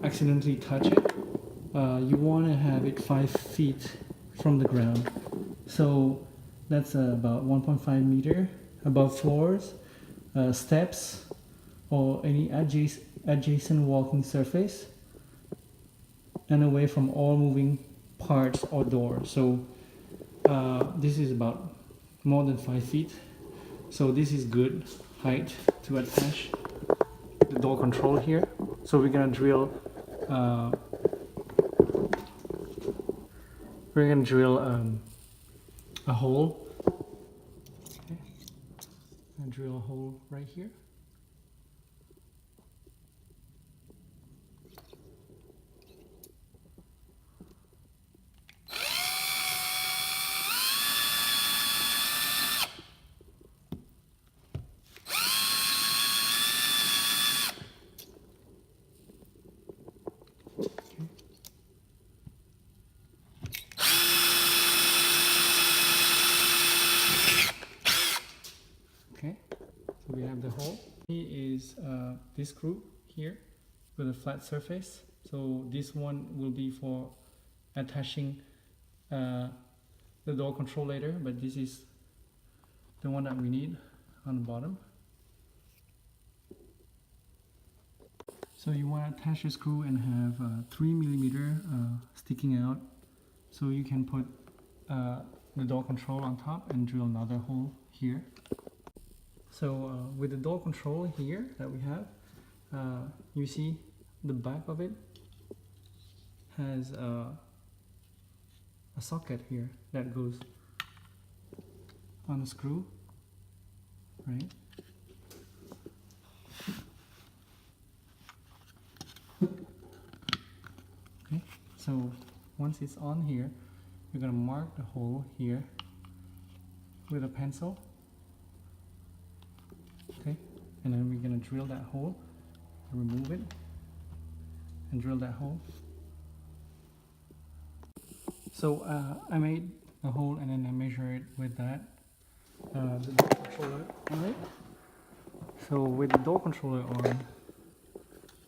accidentally touch it, you want to have it 5 feet from the ground. So that's about 1.5 meter above floors, steps, or any adjacent walking surface, and away from all moving parts or doors. So this is about more than 5 feet. So this is good height to attach the door control here. So we're gonna drill a hole. Okay. And drill a hole right here. Okay, so we have the hole. Here is this screw here with a flat surface. So this one will be for attaching the door control later, but this is the one that we need on the bottom. So you want to attach the screw and have 3 millimeter sticking out, so you can put the door control on top and drill another hole here. So with the door control here that we have, you see the back of it has a socket here that goes on the screw, right? Okay, so once it's on here, you're gonna mark the hole here with a pencil. Okay, and then we're gonna drill that hole, remove it, and drill that hole. So I made a hole and then I measure it with that the door controller. Alright. So with the door controller on,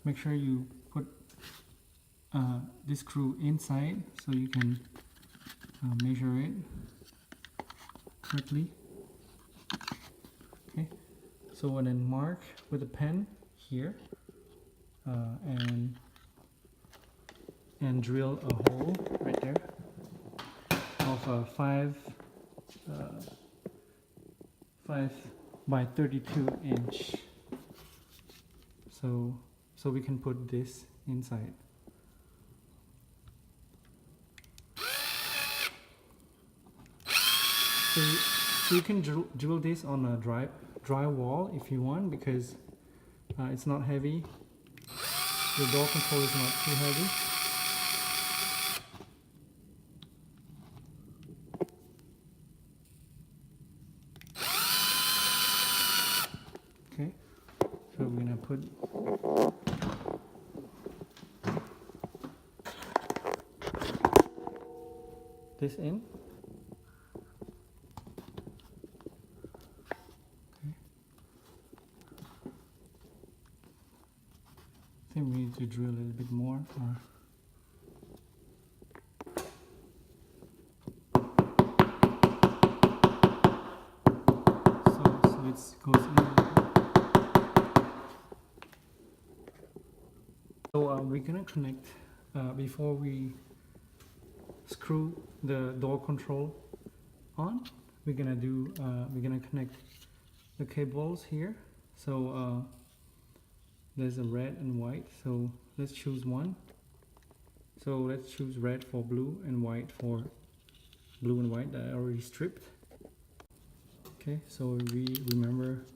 make sure you put this screw inside so you can measure it correctly. Okay. So and then mark with a pen here and drill a hole right there of 5 by 32 inch. So we can put this inside. So you can drill this on a dry wall if you want, because it's not heavy. The door control is not too heavy. Okay, so we're gonna put this in. Okay. I think we need to drill a little bit more. So it goes in. So we're gonna connect before we screw the door control on. We're gonna connect the cables here. So there's a red and white. So let's choose one. So let's choose red for blue and white for blue and white that I already stripped. Okay, so we remember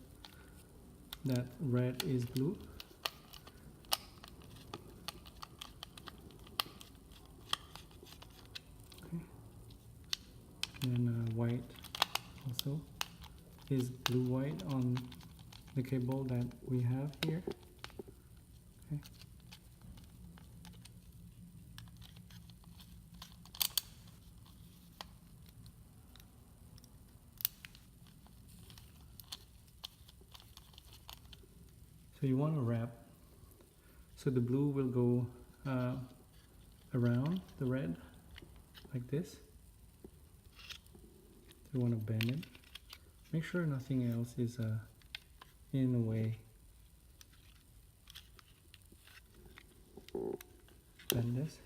that red is blue. And white also is blue white on the cable that we have here. Okay. So you want to wrap. So the blue will go around the red like this. So you want to bend it. Make sure nothing else is in the way. Bend this.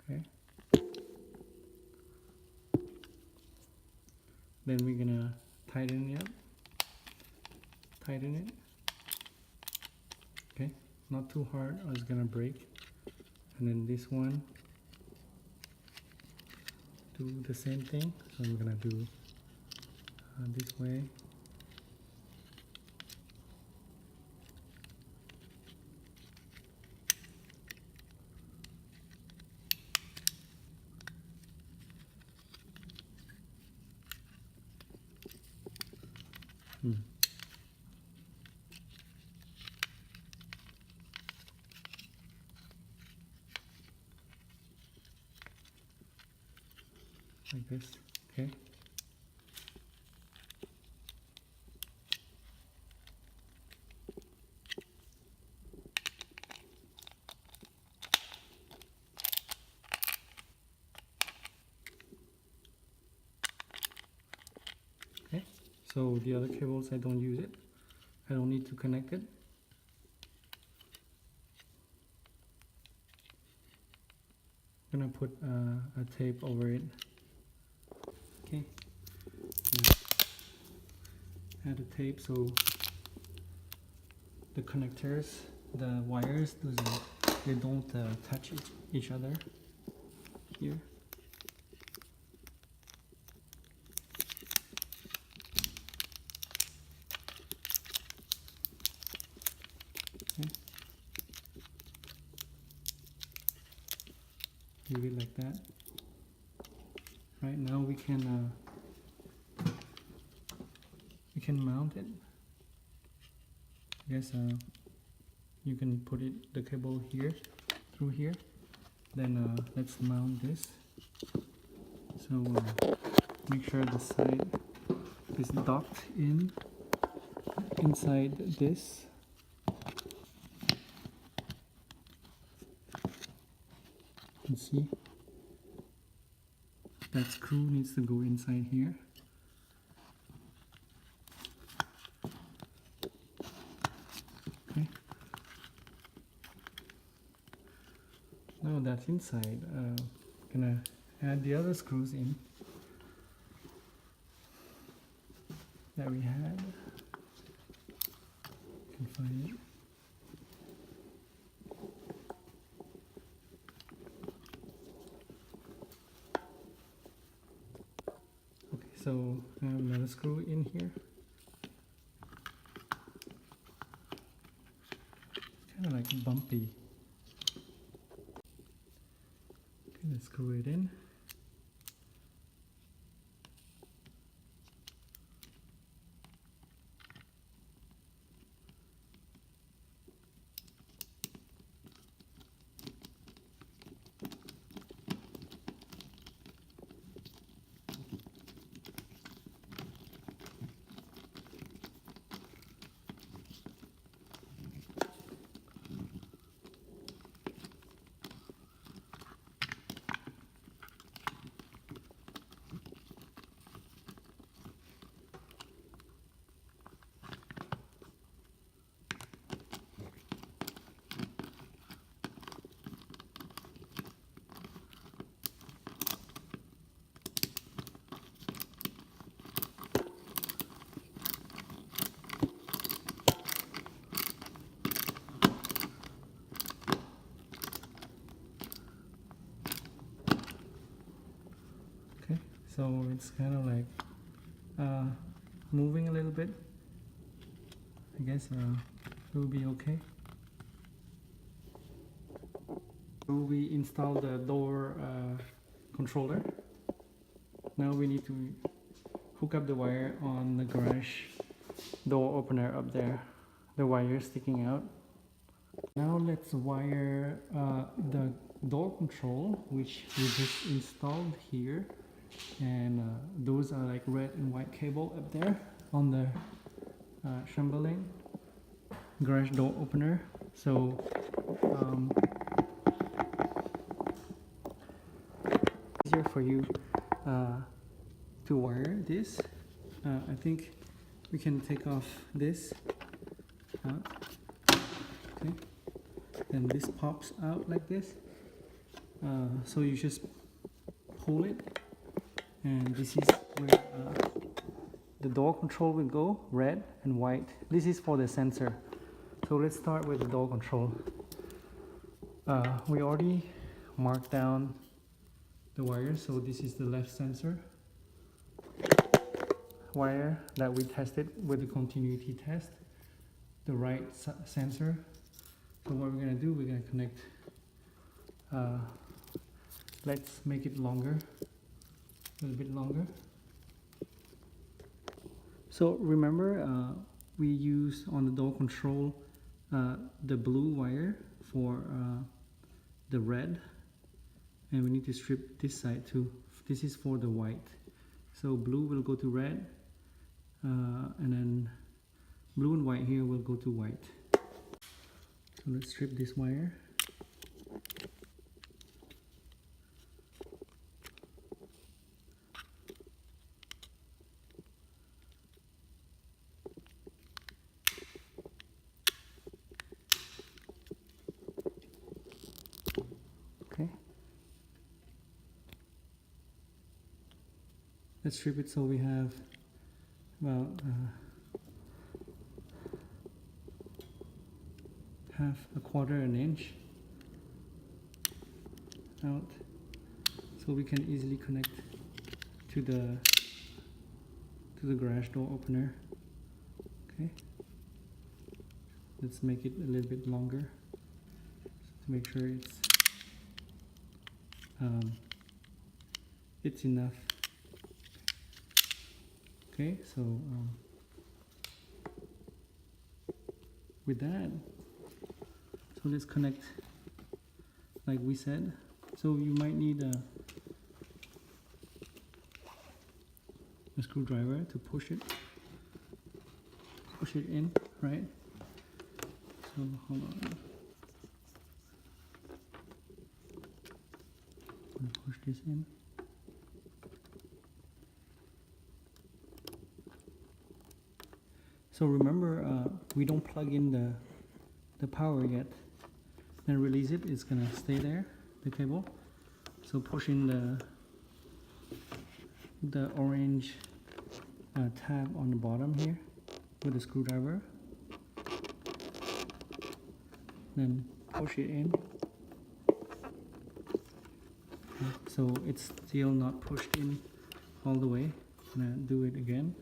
Okay. Then we're gonna tighten it up. Tighten it. Okay. Not too hard or it's gonna break. And then this one, do the same thing. So I'm gonna do this way. Like this, okay? Okay, so the other cables I don't use it. I don't need to connect it. I'm gonna put a tape over it. Okay, now add a tape so the connectors, the wires, they don't touch each other here. Okay. Leave it like that. Right now we can mount it. I guess you can put the cable here, through here. Then let's mount this. So make sure the side is docked inside this. You can see that screw needs to go inside here. Okay. Now that's inside, gonna add the other screws in that we had. You can find it. Okay, so I have another screw in here. It's kind of like bumpy. Okay, let's screw it in. So it's kind of like moving a little bit. I guess it will be okay. So we installed the door controller. Now we need to hook up the wire on the garage door opener up there. The wire sticking out. Now let's wire the door control, which we just installed here. And those are like red and white cable up there on the Chamberlain garage door opener. So easier for you to wire this. I think we can take off this out. Okay, then this pops out like this. So you just pull it, and this is where the door control will go, red and white. This is for the sensor. So let's start with the door control. We already marked down the wire, so this is the left sensor wire that we tested with the continuity test. The right sensor. So what we're going to do, we're going to connect, let's make it longer, a little bit longer. So remember, we use on the door control the blue wire for the red, and we need to strip this side too. This is for the white. So blue will go to red, and then blue and white here will go to white. So let's strip this wire. Okay. Let's strip it so we have about half a quarter an inch out, so we can easily connect to the garage door opener. Okay, let's make it a little bit longer to make sure it's enough. Okay, so with that, so let's connect like we said. So you might need a screwdriver to push it in, right? So hold on, I'm gonna push this in. So remember, we don't plug in the power yet. Then release it, it's gonna stay there, the cable. So push in the orange tab on the bottom here with the screwdriver. Then push it in. So it's still not pushed in all the way. I'm gonna do it again.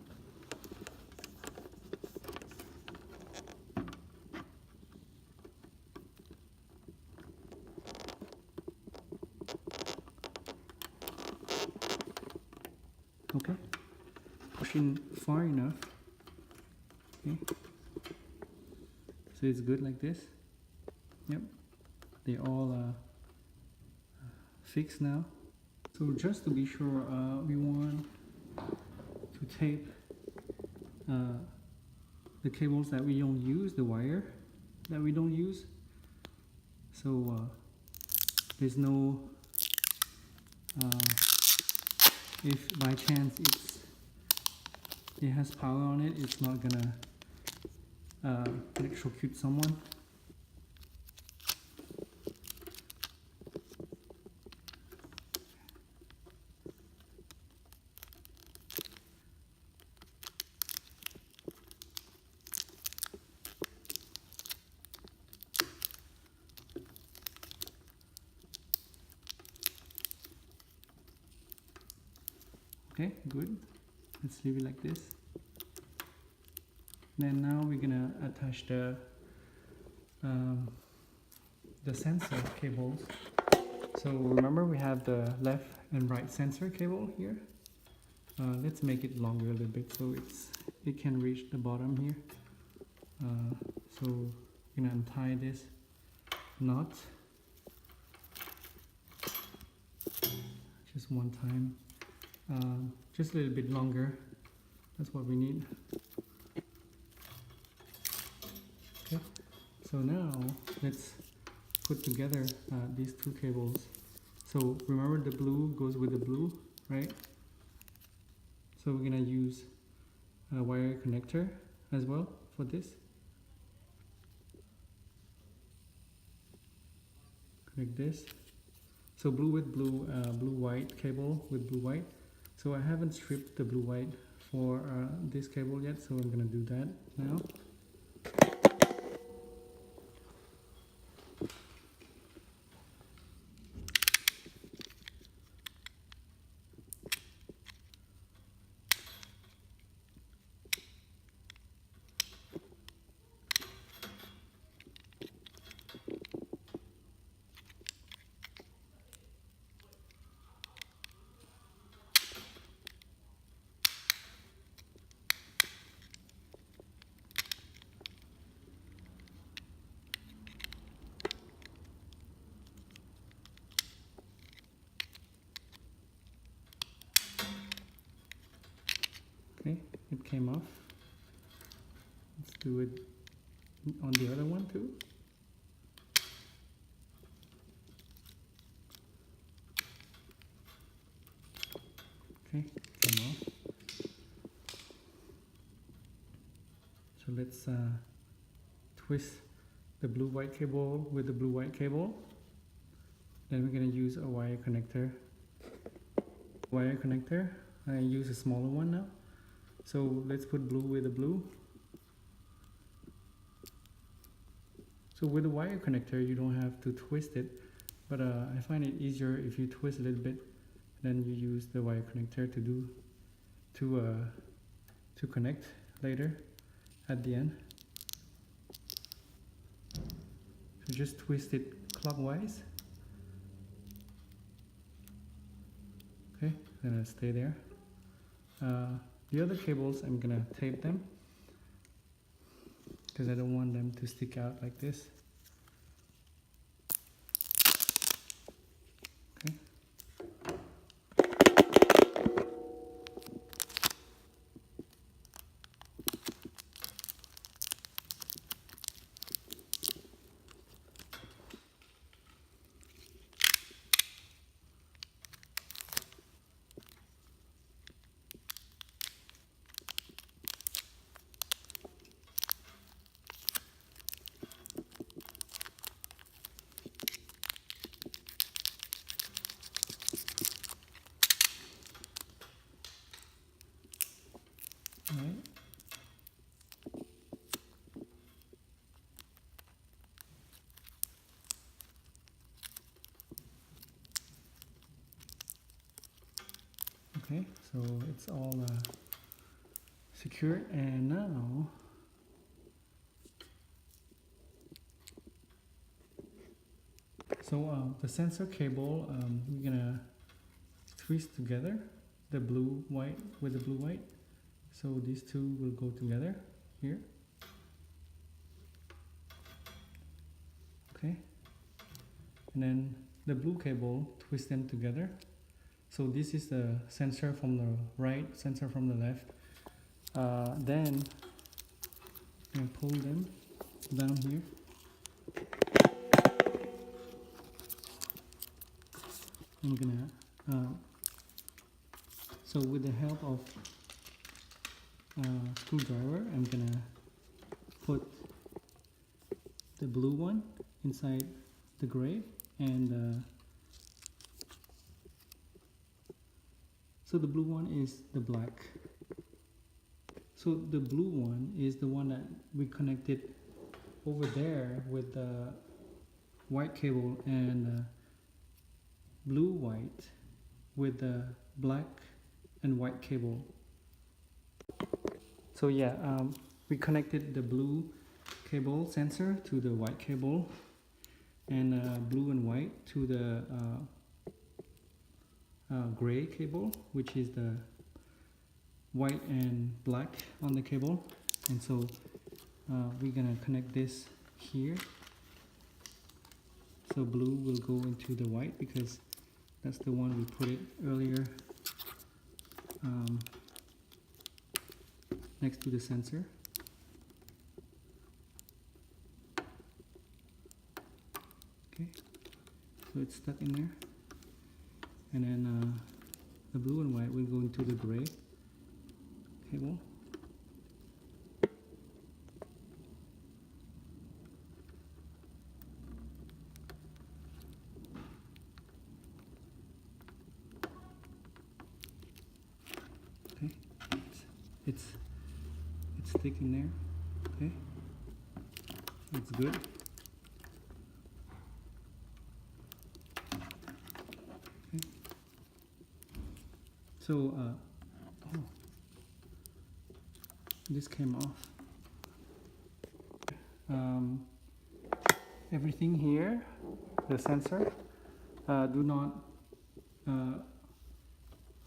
Okay, push in far enough. Okay, so it's good like this. Yep, they all fixed now. So just to be sure, we want to tape the cables that we don't use, the wire that we don't use. So there's no if by chance it has power on it, it's not gonna electrocute someone. Okay, good. Let's leave it like this. Then now we're gonna attach the sensor cables. So remember, we have the left and right sensor cable here. Let's make it longer a little bit so it can reach the bottom here. So we're gonna untie this knot just one time. Just a little bit longer, that's what we need. Okay, So now let's put together these two cables. So remember, the blue goes with the blue, right? So we're gonna use a wire connector as well for this. Connect this. So blue with blue, blue white cable with blue white. So I haven't stripped the blue white for this cable yet, so I'm gonna do that now. Okay, it came off. Let's do it on the other one too. Okay, came off. So let's twist the blue white cable with the blue white cable. Then we're gonna use a wire connector. I use a smaller one now. So let's put blue with the blue. So with the wire connector, you don't have to twist it, but I find it easier if you twist a little bit, then you use the wire connector to connect later at the end. So just twist it clockwise. Okay, then it'll stay there. The other cables, I'm gonna tape them because I don't want them to stick out like this. Okay. All right. Okay, so it's all secured, and now the sensor cable, we're gonna twist together the blue white with the blue white. So these two will go together here. Okay, and then the blue cable, twist them together. So this is the sensor from the right, sensor from the left. Then I'm gonna pull them down here. I'm gonna so with the help of screwdriver, I'm gonna put the blue one inside the gray, and so the blue one is the black. So the blue one is the one that we connected over there with the white cable, and blue white with the black and white cable. So yeah, we connected the blue cable sensor to the white cable, and blue and white to the gray cable, which is the white and black on the cable. And so we're gonna connect this here. So blue will go into the white because that's the one we put it earlier next to the sensor. Okay, so it's stuck in there, and then the blue and white will go into the gray cable. Okay, it's thick in there. Okay, it's good. Okay. So oh, this came off. Everything here, the sensor, do not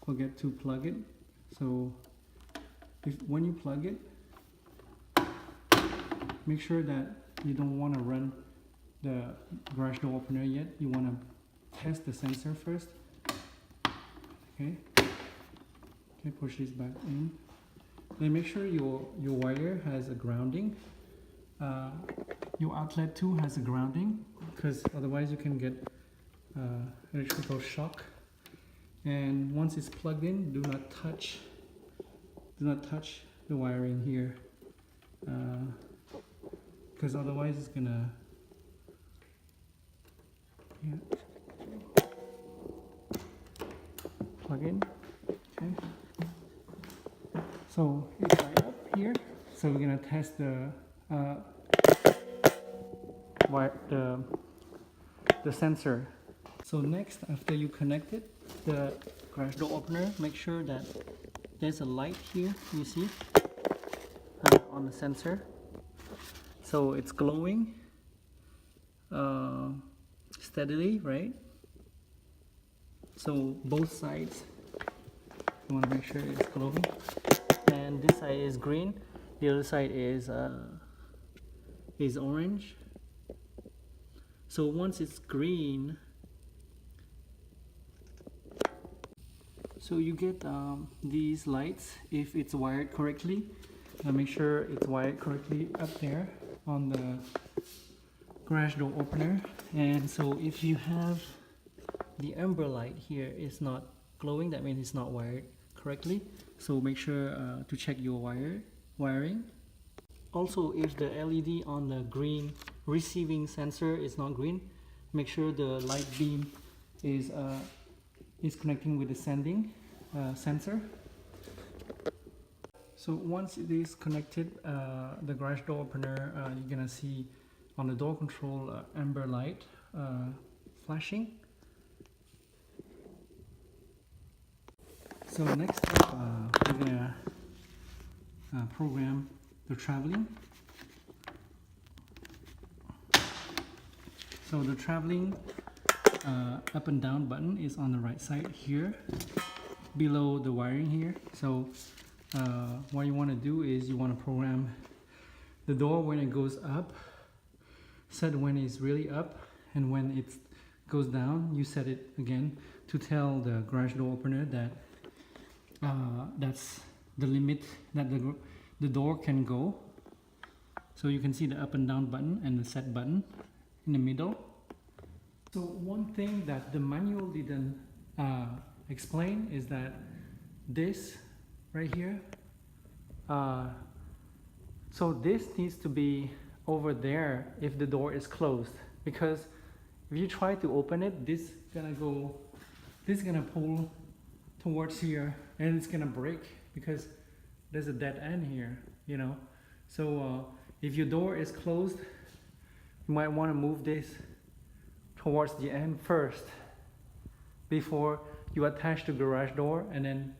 forget to plug it. So when you plug it, make sure that you don't want to run the garage door opener yet. You want to test the sensor first. Okay, push this back in. Then make sure your wire has a grounding. Your outlet too has a grounding, because otherwise you can get electrical shock. And once it's plugged in, do not touch the wiring here, because otherwise it's gonna plug in. Okay, so it's right up here. So we're gonna test the sensor. So next, after you connect it, the garage door opener, make sure that there's a light here, you see, on the sensor. So it's glowing steadily, right? So both sides, you want to make sure it's glowing. And this side is green, the other side is orange. So once it's green, so you get these lights if it's wired correctly. Make sure it's wired correctly up there on the garage door opener. And so if you have the amber light here is not glowing, that means it's not wired correctly. So make sure to check your wiring. Also, if the LED on the green receiving sensor is not green, make sure the light beam is connecting with the sending sensor. So once it is connected, the garage door opener, you're gonna see on the door control amber light flashing. So next up, we're gonna program the traveling. So the traveling up and down button is on the right side here, below the wiring here. So what you want to do is you want to program the door when it goes up, set when it's really up, and when it goes down, you set it again to tell the garage door opener that that's the limit that the door can go. So you can see the up and down button and the set button in the middle. So one thing that the manual didn't explain is that this right here, so this needs to be over there if the door is closed, because if you try to open it, this is gonna pull towards here and it's gonna break because there's a dead end here, you know. So if your door is closed, you might want to move this towards the end first before you attach the garage door, and then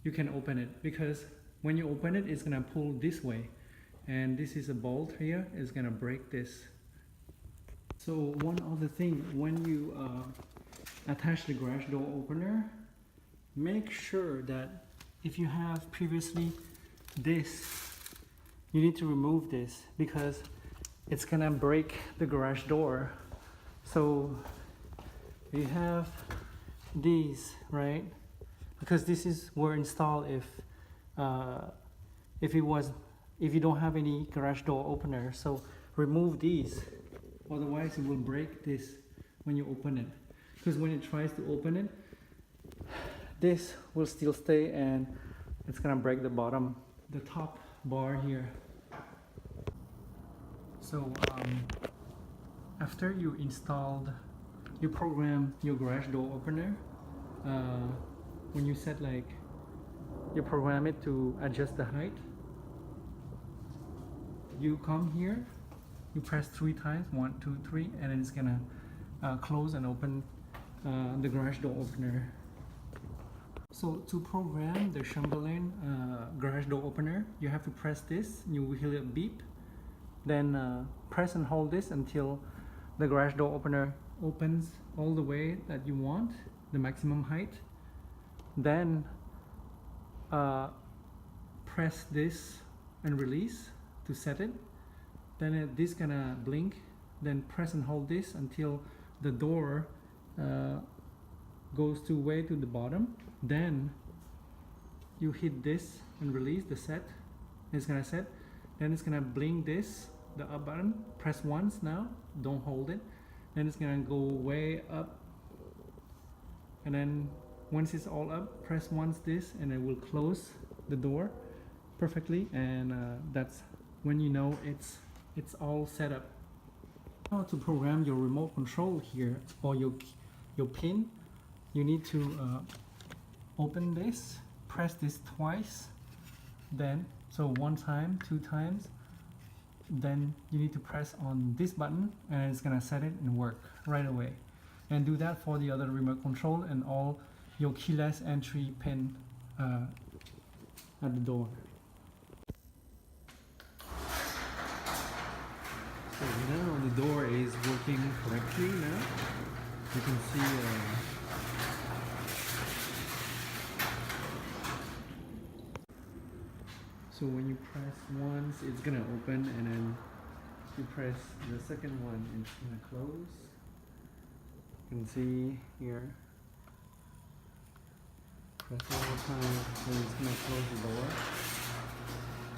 you can open it, because when you open it, it's gonna pull this way, and this is a bolt here, it's gonna break this. So one other thing, when you attach the garage door opener, make sure that if you have previously this, you need to remove this because it's gonna break the garage door. So you have these, right? Because this is were installed if you don't have any garage door opener. So remove these otherwise it will break this when you open it, because when it tries to open it, this will still stay and it's gonna break the bottom, the top bar here. So after you installed, you program your garage door opener, when you set like, you program it to adjust the height, you come here, you press 3 times, 1, 2, 3, and then it's gonna close and open the garage door opener. So to program the Chamberlain garage door opener, you have to press this, you will hear a beep, then press and hold this until the garage door opener opens all the way that you want, the maximum height. Then press this and release to set it. Then this gonna blink, then press and hold this until the door goes way to the bottom. Then you hit this and release the set. It's gonna set. Then it's gonna blink this, the up button. Press once now, don't hold it. Then it's gonna go way up. And then once it's all up, press once this and it will close the door perfectly. And that's when you know it's all set up. Now to program your remote control here, or your pin, you need to open this, press this twice, then so 1 time, 2 times, then you need to press on this button and it's gonna set it and work right away. And do that for the other remote control and all your keyless entry pin at the door. So now the door is working correctly now. You can see so when you press once, it's gonna open, and then you press the second one, it's gonna close. You can see here. Press one more time, and it's gonna close the door.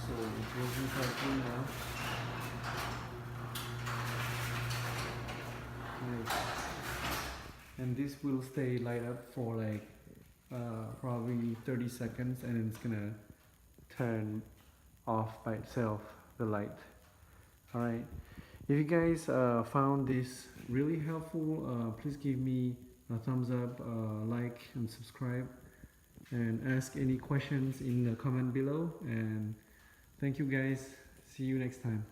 So it's working correctly now. And this will stay light up for like probably 30 seconds, and then it's gonna turn off by itself, the light. Alright, if you guys found this really helpful, please give me a thumbs up, like and subscribe, and ask any questions in the comment below. And thank you guys, see you next time.